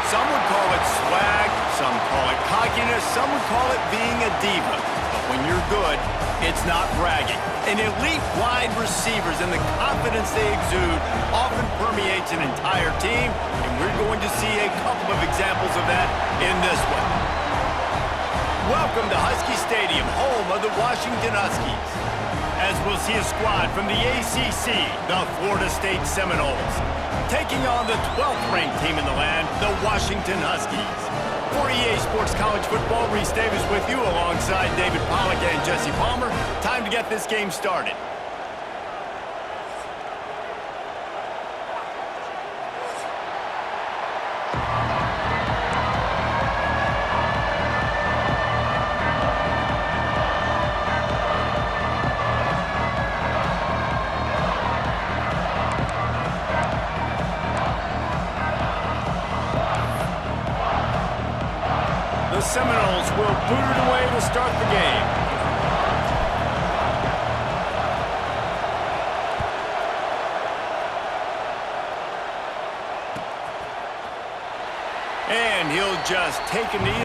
Some would call it swag, some call it cockiness, some would call it being a diva. But when you're good, it's not bragging. And elite wide receivers and the confidence they exude often permeates an entire team, and we're going to see a couple of examples of that in this one. Welcome to Husky Stadium, home of the Washington Huskies. As we'll see a squad from the ACC, the Florida State Seminoles, taking on the 12th ranked team in the land, the Washington Huskies. For EA Sports College Football, Reese Davis with you alongside David Pollack and Jesse Palmer. Time to get this game started. The Seminoles will boot it away to start the game. And he'll just take a knee.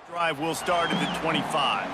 Drive will start at the 25.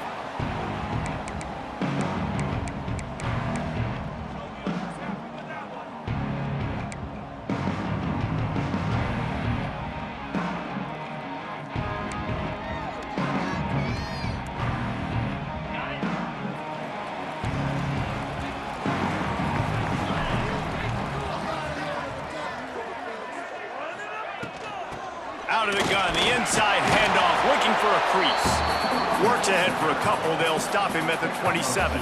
Out of the gun, the inside handoff, looking for a crease. Works ahead for a couple, they'll stop him at the 27.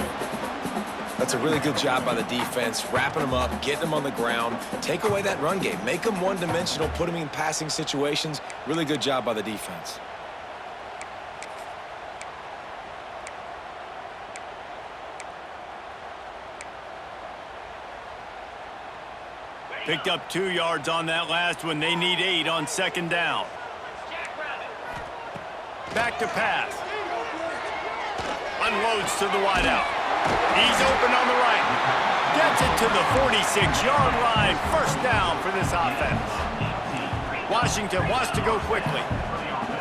That's a really good job by the defense, wrapping them up, getting them on the ground, take away that run game, make them one-dimensional, put them in passing situations. Really good job by the defense. Picked up 2 yards on that last one. They need 8 on second down. Back to pass. Unloads to the wideout. He's open on the right. Gets it to the 46-yard line. First down for this offense. Washington wants to go quickly.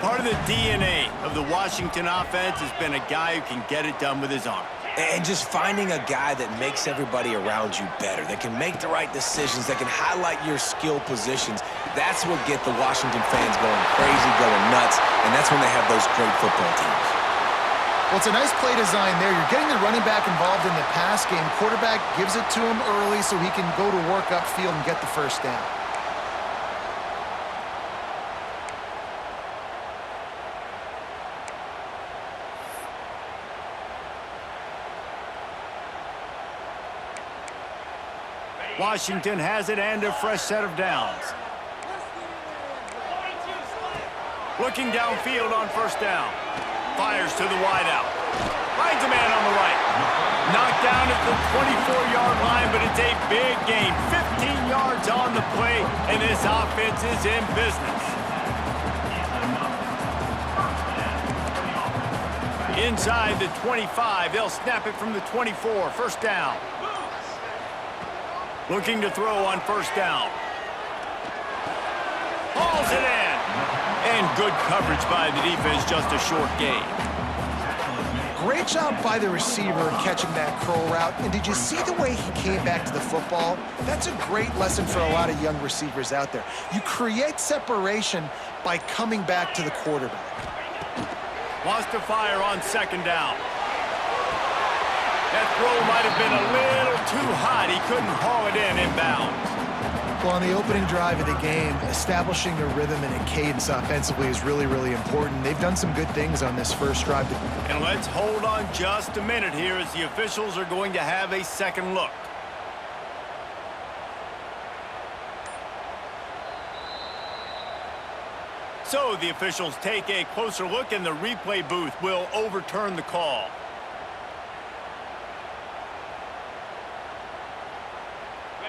Part of the DNA of the Washington offense has been a guy who can get it done with his arm. And just finding a guy that makes everybody around you better, that can make the right decisions, that can highlight your skill positions. That's what get the Washington fans going crazy, going nuts, and that's when they have those great football teams. Well, it's a nice play design there. You're getting the running back involved in the pass game. Quarterback gives it to him early so he can go to work upfield and get the first down. Washington has it and a fresh set of downs. Looking downfield on first down. Fires to the wideout. Finds a man on the right. Knocked down at the 24-yard line, but it's a big gain. 15 yards on the play, and this offense is in business. Inside the 25, they'll snap it from the 24. First down. Looking to throw on first down. Hauls it in. And good coverage by the defense, just a short gain. Great job by the receiver catching that curl route. And did you see the way he came back to the football? That's a great lesson for a lot of young receivers out there. You create separation by coming back to the quarterback. Wants to fire on second down. That throw might have been a little too hot. He couldn't haul it in inbounds. Well, on the opening drive of the game, establishing a rhythm and a cadence offensively is really, really important. They've done some good things on this first drive. And let's hold on just a minute here as the officials are going to have a second look. So the officials take a closer look, and the replay booth will overturn the call.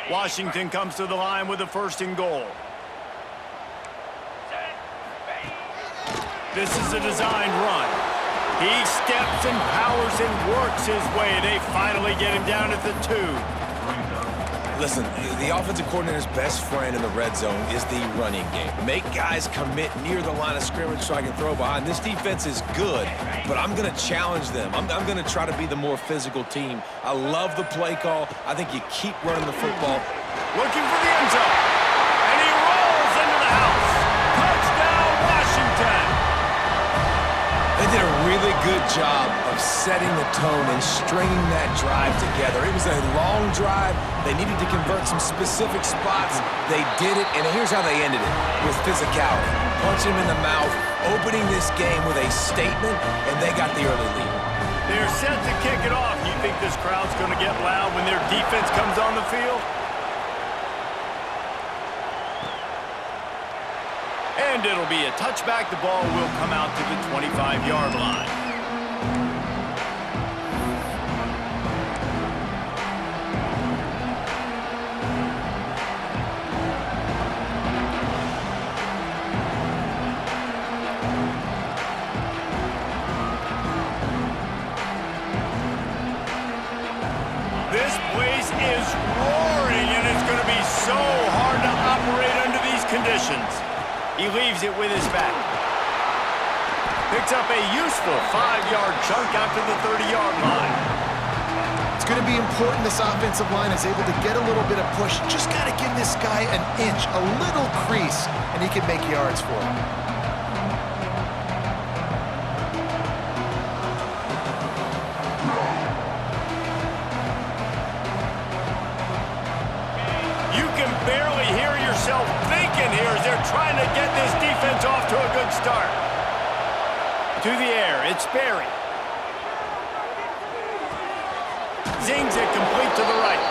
Washington comes to the line with a first and goal. This is a designed run. He steps and powers and works his way. They finally get him down at the 2. Listen, the offensive coordinator's best friend in the red zone is the running game. Make guys commit near the line of scrimmage so I can throw behind. This defense is good, but I'm going to challenge them. I'm going to try to be the more physical team. I love the play call. I think you keep running the football. Looking for the end zone. And he rolls into the house. Touchdown, Washington. They did a really good job of setting the tone and stringing that drive together. It was a long drive. They needed to convert some specific spots. They did it, and here's how they ended it, with physicality. Punch him in the mouth, opening this game with a statement, and they got the early lead. They're set to kick it off. You think this crowd's going to get loud when their defense comes on the field? And it'll be a touchback. The ball will come out to the 25-yard line. This place is roaring, and it's going to be so hard to operate under these conditions. He leaves it with his back. Picks up a useful 5-yard chunk after the 30-yard line. It's going to be important this offensive line is able to get a little bit of push. Just got to give this guy an inch, a little crease, and he can make yards for him. You can barely hear yourself thinking here as they're trying to get this defense off to a good start. To the air, it's Berry. Zings it complete to the right.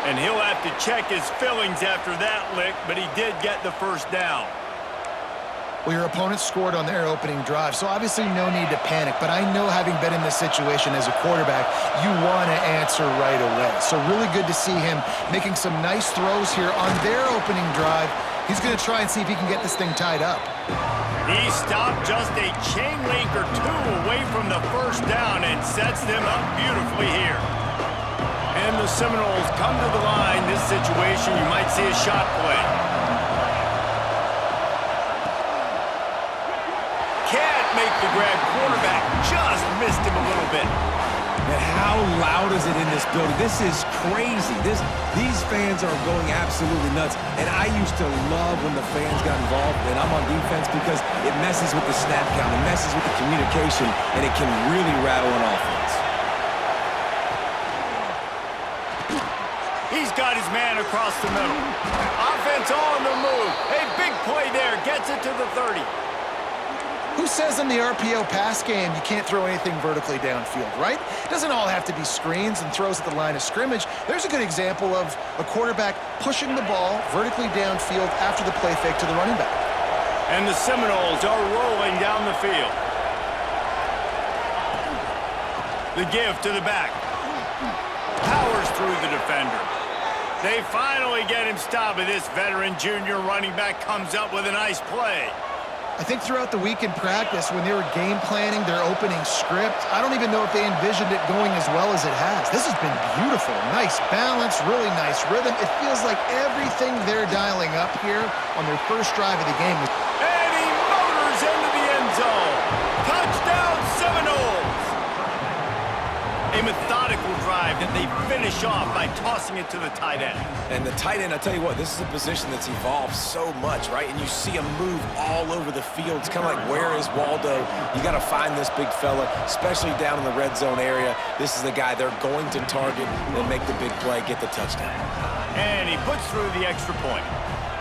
And he'll have to check his fillings after that lick, but he did get the first down. Well, your opponent scored on their opening drive, so obviously no need to panic. But I know, having been in this situation as a quarterback, you want to answer right away. So really good to see him making some nice throws here on their opening drive. He's going to try and see if he can get this thing tied up. He stopped just a chain link or two away from the first down and sets them up beautifully here. And the Seminoles come to the line. This situation, you might see a shot play. Can't make the grab. Quarterback just missed him a little bit. And how loud is it in this building? This is crazy. These fans are going absolutely nuts. And I used to love when the fans got involved, and I'm on defense, because it messes with the snap count, it messes with the communication, and it can really rattle an offense. He's got his man across the middle. Offense on the move. A big play there. Gets it to the 30. Who says in the RPO pass game you can't throw anything vertically downfield, right? It doesn't all have to be screens and throws at the line of scrimmage. There's a good example of a quarterback pushing the ball vertically downfield after the play fake to the running back. And the Seminoles are rolling down the field. The give to the back. Powers through the defender. They finally get him stopped, but this veteran junior running back comes up with a nice play. I think throughout the week in practice, when they were game planning their opening script, I don't even know if they envisioned it going as well as it has. This has been beautiful. Nice balance, really nice rhythm. It feels like everything they're dialing up here on their first drive of the game. And he motors into the end zone. Touchdown Seminoles! A methodical drive that they finish off by tossing it to the tight end. And the tight end, I tell you what, this is a position that's evolved so much, right? And you see him move all over the field. It's kind of like, where is Waldo? You got to find this big fella, especially down in the red zone area. This is the guy they're going to target and make the big play, get the touchdown. And he puts through the extra point.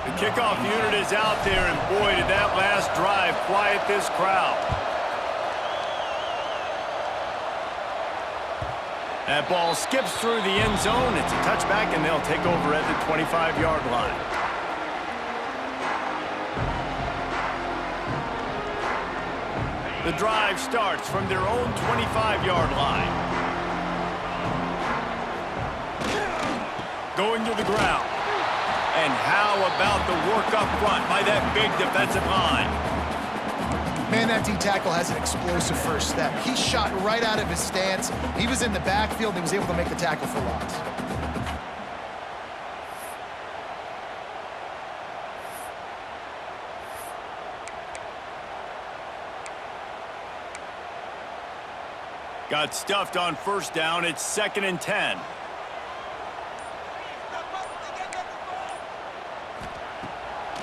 The kickoff unit is out there, and boy, did that last drive quiet this crowd. That ball skips through the end zone. It's a touchback, and they'll take over at the 25-yard line. The drive starts from their own 25-yard line. Going to the ground. And how about the work up front by that big defensive line? Man, that D-tackle has an explosive first step. He shot right out of his stance. He was in the backfield and he was able to make the tackle for loss. Got stuffed on first down. It's 2nd and 10.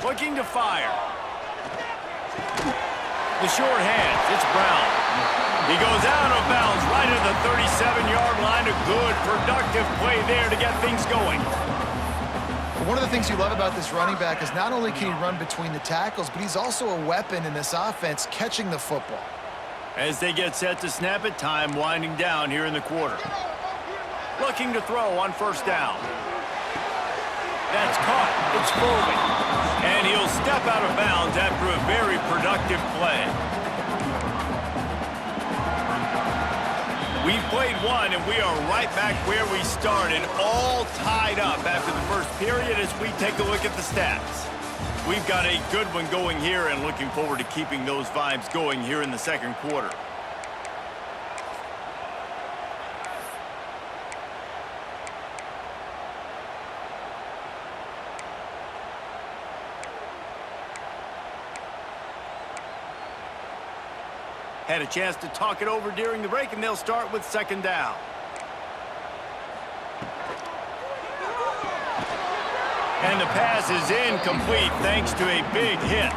Looking to fire. The short hands, it's Brown. He goes out of bounds right at the 37-yard line. A good, productive play there to get things going. One of the things you love about this running back is not only can he run between the tackles, but he's also a weapon in this offense catching the football. As they get set to snap it, time winding down here in the quarter. Looking to throw on first down. That's caught. It's Foley. And he'll step out of bounds after a very productive play. We've played one, and we are right back where we started, all tied up after the first period as we take a look at the stats. We've got a good one going here and looking forward to keeping those vibes going here in the second quarter. Had a chance to talk it over during the break, and they'll start with 2nd down. And the pass is incomplete thanks to a big hit.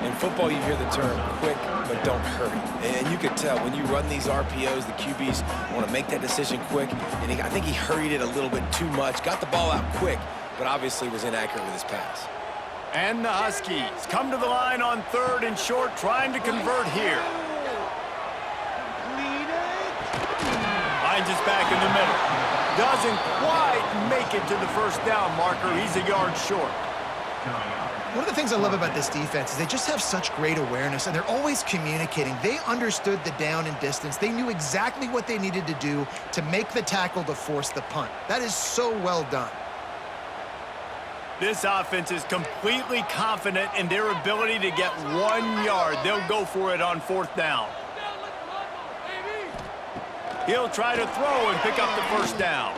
In football, you hear the term quick, but don't hurry. And you could tell when you run these RPOs, the QBs want to make that decision quick. And I think he hurried it a little bit too much, got the ball out quick, but obviously was inaccurate with his pass. And the Huskies come to the line on 3rd and short, trying to convert here. Finds us back in the middle. Doesn't quite make it to the first down marker. He's a yard short. One of the things I love about this defense is they just have such great awareness, and they're always communicating. They understood the down and distance. They knew exactly what they needed to do to make the tackle to force the punt. That is so well done. This offense is completely confident in their ability to get 1 yard. They'll go for it on 4th down. He'll try to throw and pick up the first down.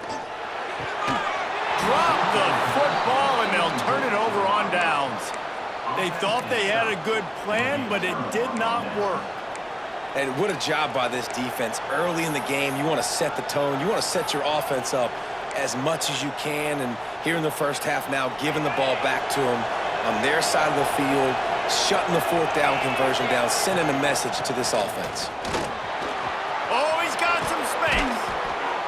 Drop the football, and they'll turn it over on downs. They thought they had a good plan, but it did not work. And what a job by this defense. Early in the game, you want to set the tone. You want to set your offense up as much as you can. And here in the first half now, giving the ball back to them on their side of the field, shutting the 4th down conversion down, sending a message to this offense.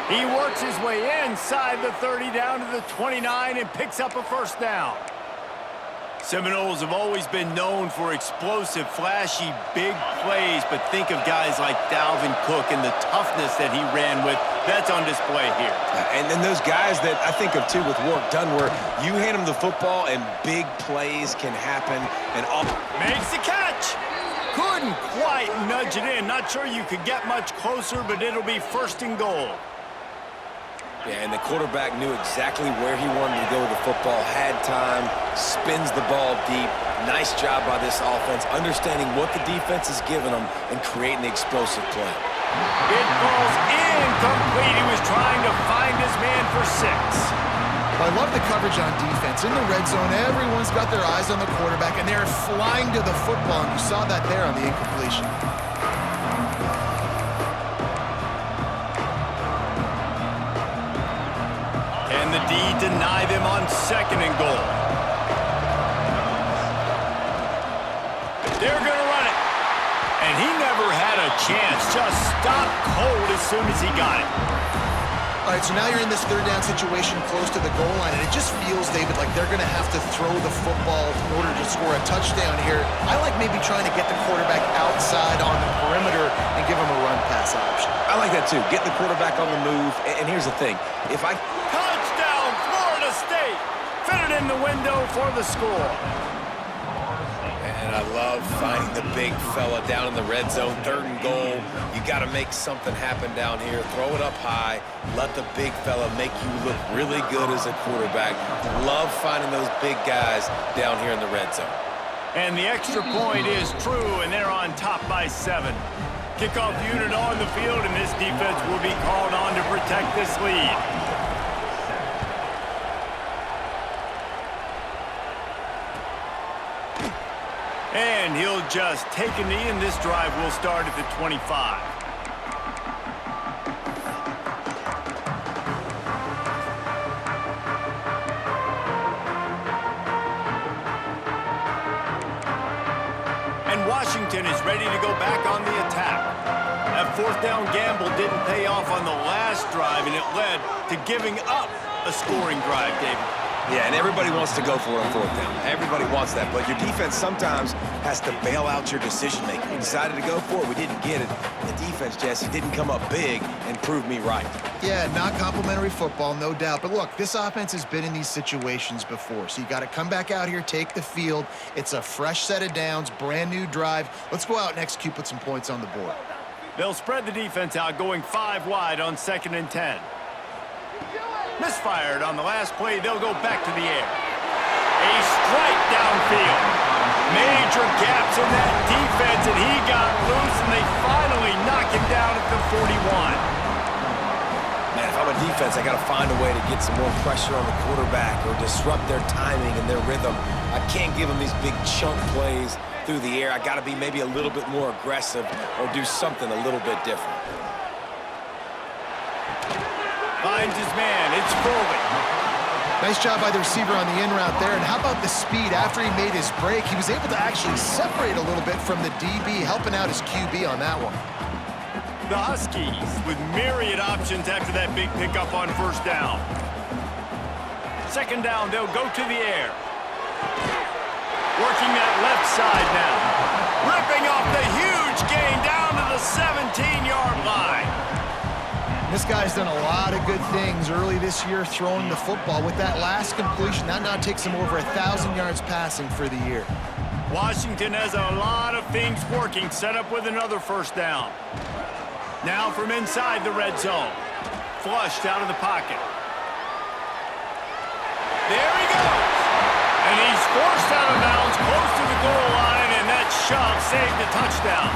He works his way inside the 30 down to the 29 and picks up a first down. Seminoles have always been known for explosive, flashy, big plays, but think of guys like Dalvin Cook and the toughness that he ran with. That's on display here. And then those guys that I think of, too, with Warrick Dunn, where you hand them the football and big plays can happen. And all makes the catch. Couldn't quite nudge it in. Not sure you could get much closer, but it'll be 1st and goal. Yeah, and the quarterback knew exactly where he wanted to go with the football, had time, spins the ball deep. Nice job by this offense, understanding what the defense is giving them and creating the explosive play. It falls incomplete. He was trying to find his man for 6. Well, I love the coverage on defense. In the red zone, everyone's got their eyes on the quarterback, and they're flying to the football, and you saw that there on the incompletion. Can the D deny them on 2nd and goal? They're going to run it. And he never had a chance. Just stopped cold as soon as he got it. All right, so now you're in this 3rd down situation close to the goal line, and it just feels, David, like they're going to have to throw the football in order to score a touchdown here. I like maybe trying to get the quarterback outside on the perimeter and give him a run-pass option. I like that, too. Get the quarterback on the move. And here's the thing. Touchdown, Florida State! Fit it in the window for the score. And I love finding the big fella down in the red zone, 3rd and goal. You got to make something happen down here. Throw it up high. Let the big fella make you look really good as a quarterback. Love finding those big guys down here in the red zone. And the extra point is true, and they're on top by 7. Kickoff unit on the field, and this defense will be called on to protect this lead. And he'll just take a knee, and this drive will start at the 25. And Washington is ready to go back on the attack. That 4th down gamble didn't pay off on the last drive, and it led to giving up a scoring drive, David. Yeah, and everybody wants to go for it on 4th down. Everybody wants that, but your defense sometimes has to bail out your decision-making. We decided to go for it. We didn't get it. The defense, Jesse, didn't come up big and prove me right. Yeah, not complimentary football, no doubt. But look, this offense has been in these situations before, so you got to come back out here, take the field. It's a fresh set of downs, brand new drive. Let's go out and execute, put some points on the board. They'll spread the defense out, going 5 wide on 2nd and 10. Misfired on the last play. They'll go back to the air. A strike downfield. Major gaps in that defense, and he got loose, and they finally knock him down at the 41. Man, if I'm a defense, I got to find a way to get some more pressure on the quarterback or disrupt their timing and their rhythm. I can't give them these big chunk plays through the air. I got to be maybe a little bit more aggressive or do something a little bit different. Finds his man. It's Foley. Nice job by the receiver on the in route there. And how about the speed after he made his break? He was able to actually separate a little bit from the DB, helping out his QB on that one. The Huskies with myriad options after that big pickup on 1st down. 2nd down, they'll go to the air. Working that left side now. Ripping off the huge gain down to the 17-yard line. This guy's done a lot of good things early this year throwing the football. With that last completion, that now takes him over 1,000 yards passing for the year. Washington has a lot of things working, set up with another 1st down. Now from inside the red zone. Flushed out of the pocket. There he goes. And he's forced out of bounds close to the goal line, and that shove saved the touchdown.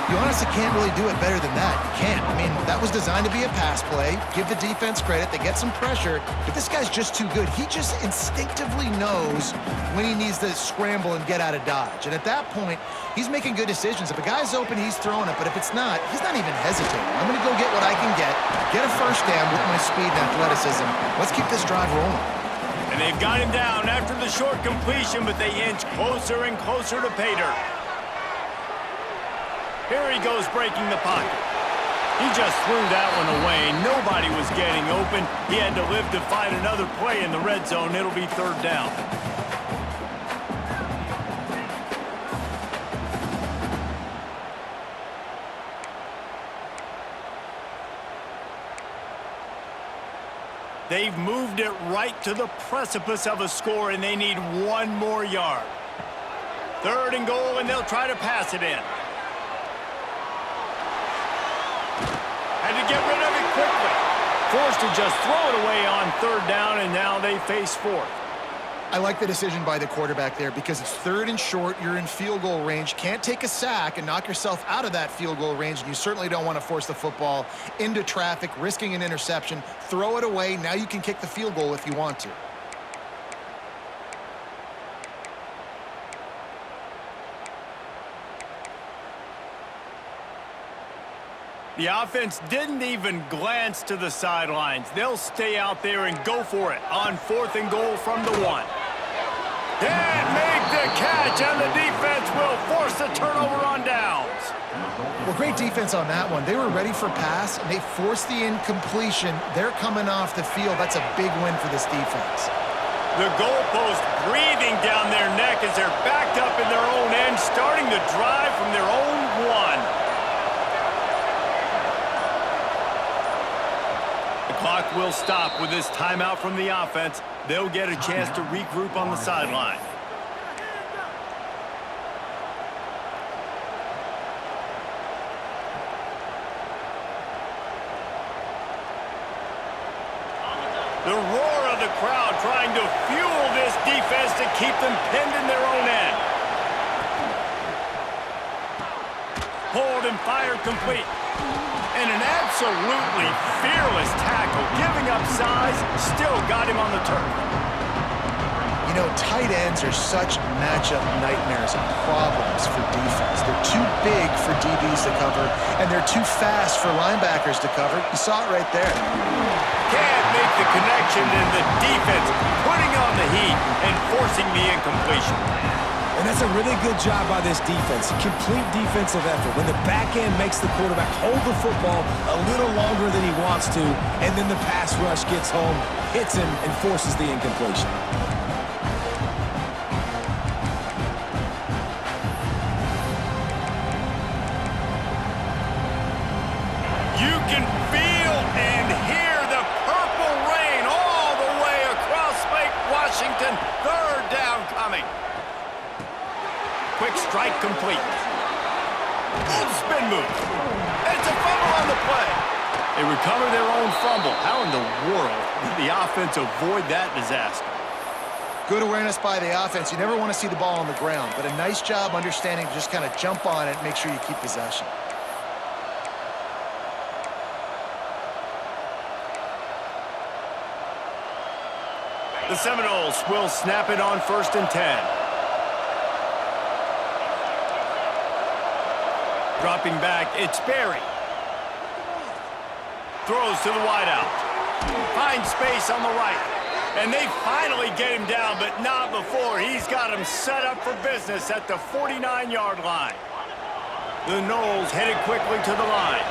You honestly can't really do it better than that. You can't. I mean, that was designed to be a pass play. Give the defense credit. They get some pressure. But this guy's just too good. He just instinctively knows when he needs to scramble and get out of dodge. And at that point, he's making good decisions. If a guy's open, he's throwing it. But if it's not, he's not even hesitating. I'm going to go get what I can get a 1st down with my speed and athleticism. Let's keep this drive rolling. And they've got him down after the short completion, but they inch closer and closer to pay dirt. Here he goes breaking the pocket. He just threw that one away. Nobody was getting open. He had to live to find another play in the red zone. It'll be 3rd down. They've moved it right to the precipice of a score, and they need 1 more yard. Third and goal, and they'll try to pass it in. Had to get rid of it quickly. Forced to just throw it away on third down, and now they face fourth. I like the decision by the quarterback there because it's third and short. You're in field goal range. Can't take a sack and knock yourself out of that field goal range, and you certainly don't want to force the football into traffic, risking an interception. Throw it away. Now you can kick the field goal if you want to. The offense didn't even glance to the sidelines. They'll stay out there and go for it on fourth and goal from the 1. Can't make the catch, and the defense will force the turnover on downs. Well, great defense on that one. They were ready for pass, and they forced the incompletion. They're coming off the field. That's a big win for this defense. The goalpost breathing down their neck as they're backed up in their own end, starting to drive from their own 1. Clock will stop with this timeout from the offense. They'll get a chance to regroup on the sideline. The roar of the crowd trying to fuel this defense to keep them pinned in their own end. Hold and fire complete. And an absolutely fearless tackle, giving up size, still got him on the turf. You know, tight ends are such matchup nightmares and problems for defense. They're too big for DBs to cover, and they're too fast for linebackers to cover. You saw it right there. Can't make the connection, and the defense putting on the heat and forcing the incompletion. And that's a really good job by this defense. Complete defensive effort. When the back end makes the quarterback hold the football a little longer than he wants to, and then the pass rush gets home, hits him, and forces the incompletion. You can feel and hear the purple rain all the way across Lake Washington. Third down coming. Quick strike complete. Spin move. It's a fumble on the play. They recover their own fumble. How in the world did the offense avoid that disaster? Good awareness by the offense. You never want to see the ball on the ground, but a nice job understanding to just kind of jump on it and make sure you keep possession. The Seminoles will snap it on 1st and 10. Dropping back, it's Berry. Throws to the wideout. Finds space on the right. And they finally get him down, but not before. He's got him set up for business at the 49-yard line. The Noles headed quickly to the line.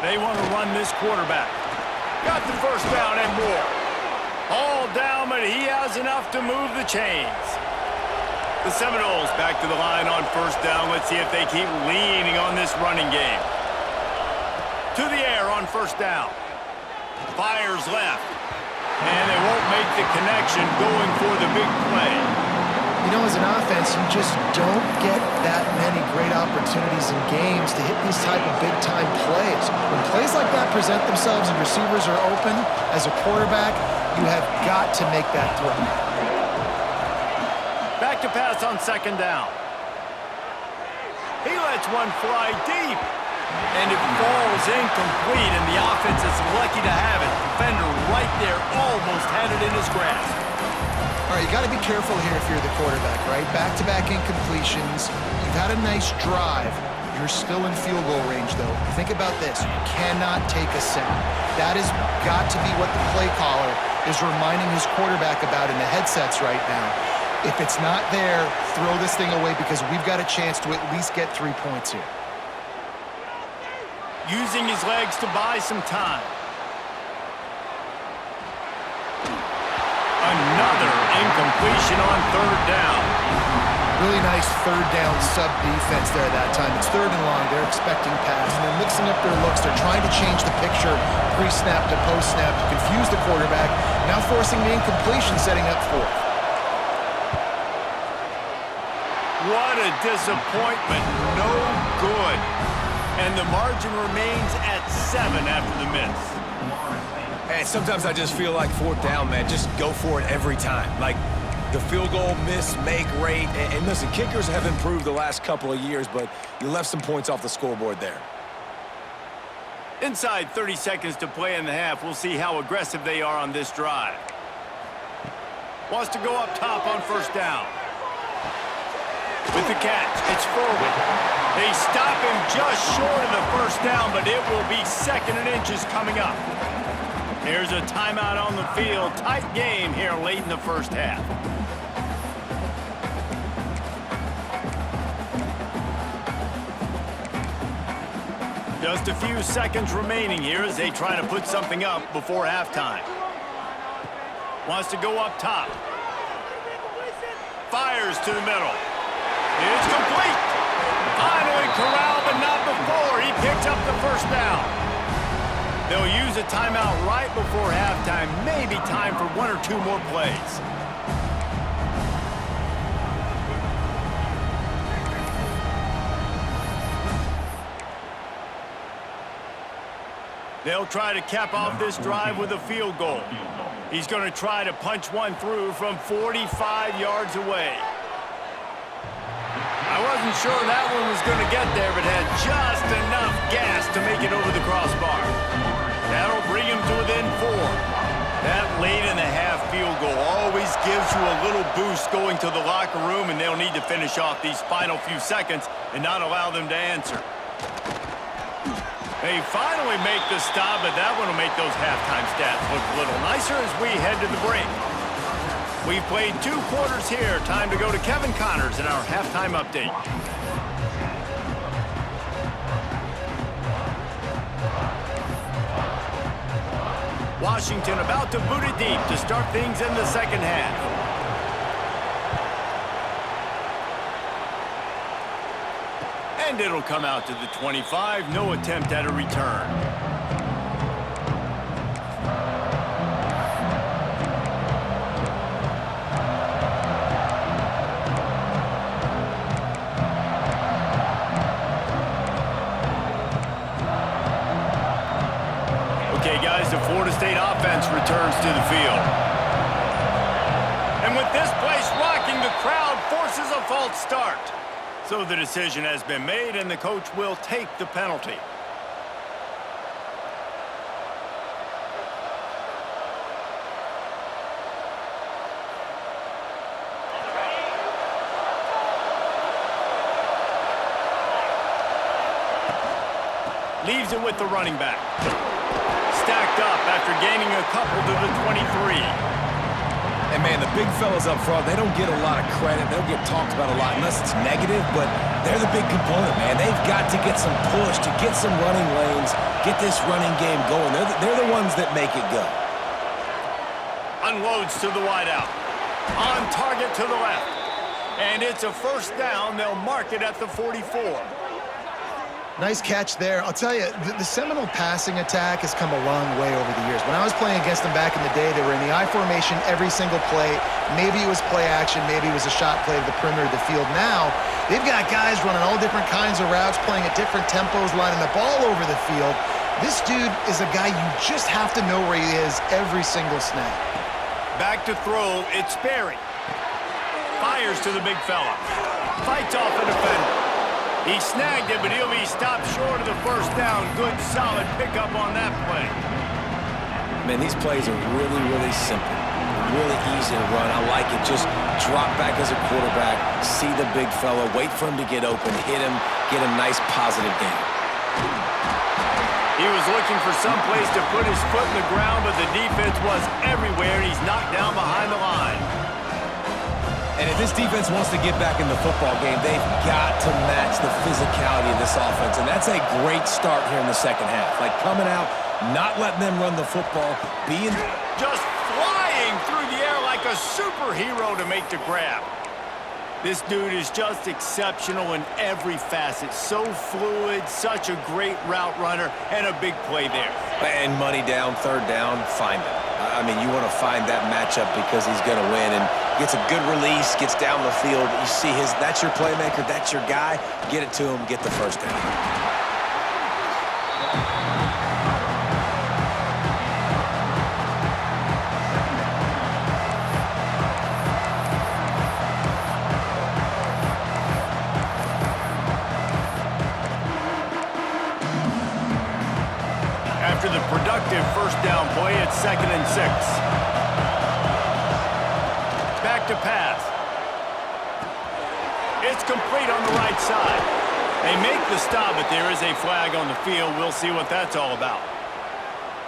They want to run this quarterback. Got the first down and more. All down, but he has enough to move the chains. The Seminoles back to the line on 1st down. Let's see if they keep leaning on this running game. To the air on 1st down. Fires left. And they won't make the connection going for the big play. You know, as an offense, you just don't get that many great opportunities in games to hit these type of big-time plays. When plays like that present themselves and receivers are open, as a quarterback, you have got to make that throw. Back to pass on 2nd down. He lets one fly deep. And it falls incomplete, and the offense is lucky to have it. Defender right there almost had it in his grasp. All right, you got to be careful here if you're the quarterback, right? Back-to-back incompletions. You've had a nice drive. You're still in field goal range, though. Think about this. You cannot take a sack. That has got to be what the play caller is reminding his quarterback about in the headsets right now. If it's not there, throw this thing away because we've got a chance to at least get 3 points here. Using his legs to buy some time. Another incompletion on 3rd down. Really nice third down sub defense there that time. It's third and long. They're expecting pass, and they're mixing up their looks. They're trying to change the picture pre-snap to post-snap to confuse the quarterback, now forcing the incompletion, setting up fourth. What a disappointment. No good. And the margin remains at 7 after the miss. And sometimes I just feel like fourth down, man, just go for it every time. Like, the field goal miss-make rate. And listen, kickers have improved the last couple of years, but you left some points off the scoreboard there. Inside 30 seconds to play in the half. We'll see how aggressive they are on this drive. Wants to go up top on first down. With the catch, it's forward. They stop him just short of the first down, but it will be 2nd and inches coming up. Here's a timeout on the field. Tight game here late in the first half. Just a few seconds remaining here as they try to put something up before halftime. Wants to go up top. Fires to the middle. It's complete. Finally corralled, but not before. He picks up the first down. They'll use a timeout right before halftime. Maybe time for 1 or 2 more plays. They'll try to cap off this drive with a field goal. He's going to try to punch one through from 45 yards away. I wasn't sure that one was going to get there, but had just enough gas to make it over the crossbar. That'll bring him to within 4. That late in the half field goal always gives you a little boost going to the locker room, and they'll need to finish off these final few seconds and not allow them to answer. They finally make the stop, but that one will make those halftime stats look a little nicer as we head to the break. We've played 2 quarters here. Time to go to Kevin Connors in our halftime update. Washington about to boot it deep to start things in the second half. And it'll come out to the 25. No attempt at a return. Okay, guys, the Florida State offense returns to the field. And with this place rocking, the crowd forces a false start. So the decision has been made, and the coach will take the penalty. Leaves it with the running back. Stacked up after gaining a couple to the 23. And, man, the big fellas up front, they don't get a lot of credit. They don't get talked about a lot unless it's negative, but they're the big component, man. They've got to get some push, to get some running lanes, get this running game going. They're the ones that make it go. Unloads to the wideout. On target to the left. And it's a first down. They'll mark it at the 44. Nice catch there. I'll tell you, the Seminole passing attack has come a long way over the years. When I was playing against them back in the day, they were in the I formation every single play. Maybe it was play action, maybe it was a shot play to the perimeter of the field. Now, they've got guys running all different kinds of routes, playing at different tempos, lining the ball over the field. This dude is a guy you just have to know where he is every single snap. Back to throw, it's Sperry. Fires to the big fella. Fights off a defender. He snagged it, but he'll be stopped short of the first down. Good, solid pickup on that play. Man, these plays are really, really simple. Really easy to run. I like it. Just drop back as a quarterback, see the big fella, wait for him to get open, hit him, get a nice positive game. He was looking for some place to put his foot in the ground, but the defense was everywhere, and he's knocked down behind the line. And if this defense wants to get back in the football game, they've got to match the physicality of this offense. And that's a great start here in the second half. Like coming out, not letting them run the football, being just flying through the air like a superhero to make the grab. This dude is just exceptional in every facet. So fluid, such a great route runner, and a big play there. And money down, third down, find him. I mean, you want to find that matchup because he's going to win. And gets a good release, gets down the field. You see that's your playmaker, that's your guy. Get it to him, get the first down. After the productive first down play, it's 2nd and 6. Back to pass. It's complete on the right side. They make the stop, but there is a flag on the field. We'll see what that's all about.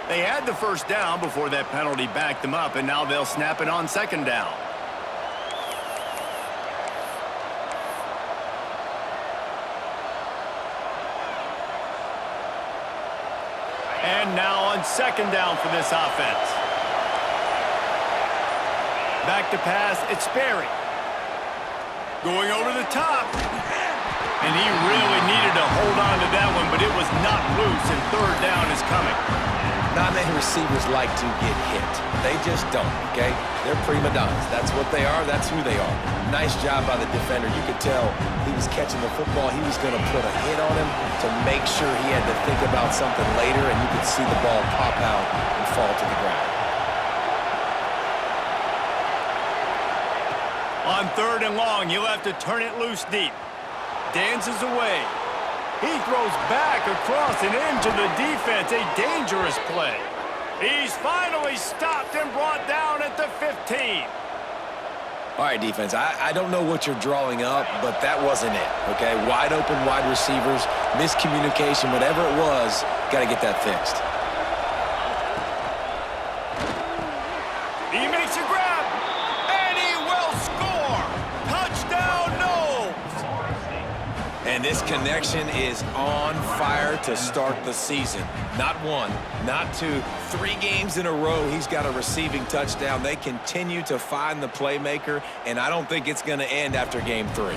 They had the first down before that penalty backed them up, and now they'll snap it on 2nd down. And now on 2nd down for this offense. Back to pass, it's Sperry. Going over the top. And he really needed to hold on to that one, but it was not loose, and 3rd down is coming. Not many receivers like to get hit. They just don't, okay? They're prima donnas. That's what they are. That's who they are. Nice job by the defender. You could tell he was catching the football. He was going to put a hit on him to make sure he had to think about something later, and you could see the ball pop out and fall to the ground. On 3rd and long, you'll have to turn it loose deep. Dances away. He throws back across and into the defense. A dangerous play. He's finally stopped and brought down at the 15. All right, defense, I don't know what you're drawing up, but that wasn't it, okay? Wide open wide receivers, miscommunication, whatever it was, got to get that fixed. He makes a grab, and he will score. Touchdown, Noles. And this connection is on fire to start the season. Not one, not two, 3 games in a row he's got a receiving touchdown. They continue to find the playmaker, and I don't think it's going to end after game 3.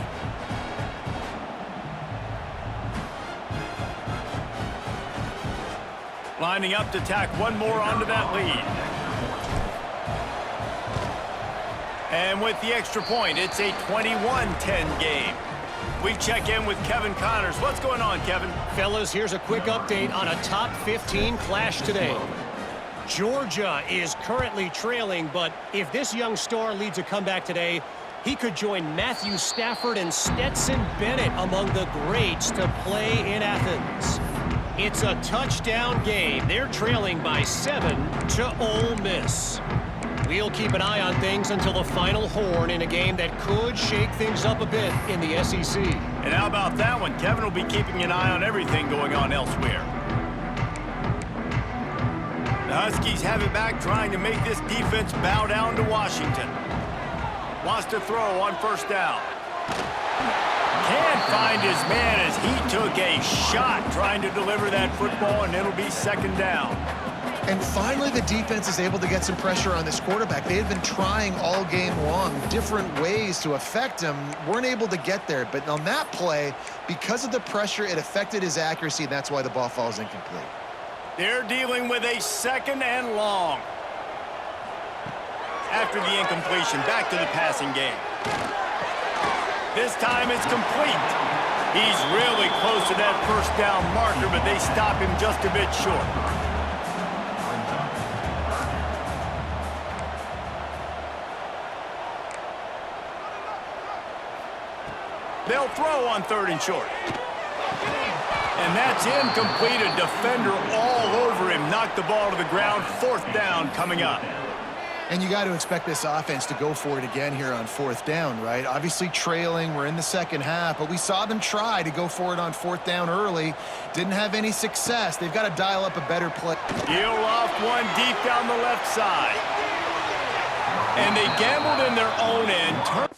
Lining up to tack one more onto that lead. And with the extra point, it's a 21-10 game. We check in with Kevin Connors. What's going on, Kevin? Fellas, here's a quick update on a top 15 clash today. Georgia is currently trailing, but if this young star leads a comeback today, he could join Matthew Stafford and Stetson Bennett among the greats to play in Athens. It's a touchdown game. They're trailing by 7 to Ole Miss. We'll keep an eye on things until the final horn in a game that could shake things up a bit in the SEC. And how about that one? Kevin will be keeping an eye on everything going on elsewhere. The Huskies have it back, trying to make this defense bow down to Washington. Wants to throw on 1st down. Can't find his man as he took a shot trying to deliver that football, and it'll be 2nd down. And finally, the defense is able to get some pressure on this quarterback. They had been trying all game long different ways to affect him. Weren't able to get there. But on that play, because of the pressure, it affected his accuracy, and that's why the ball falls incomplete. They're dealing with a 2nd and long. After the incompletion, back to the passing game. This time it's complete. He's really close to that 1st down marker, but they stop him just a bit short. They'll throw on 3rd and short. And that's incomplete. A defender all over him. Knocked the ball to the ground. 4th down coming up. And you got to expect this offense to go for it again here on 4th down, right? Obviously trailing. We're in the 2nd half, but we saw them try to go for it on 4th down early. Didn't have any success. They've got to dial up a better play. Heel off one deep down the left side. And they gambled in their own end.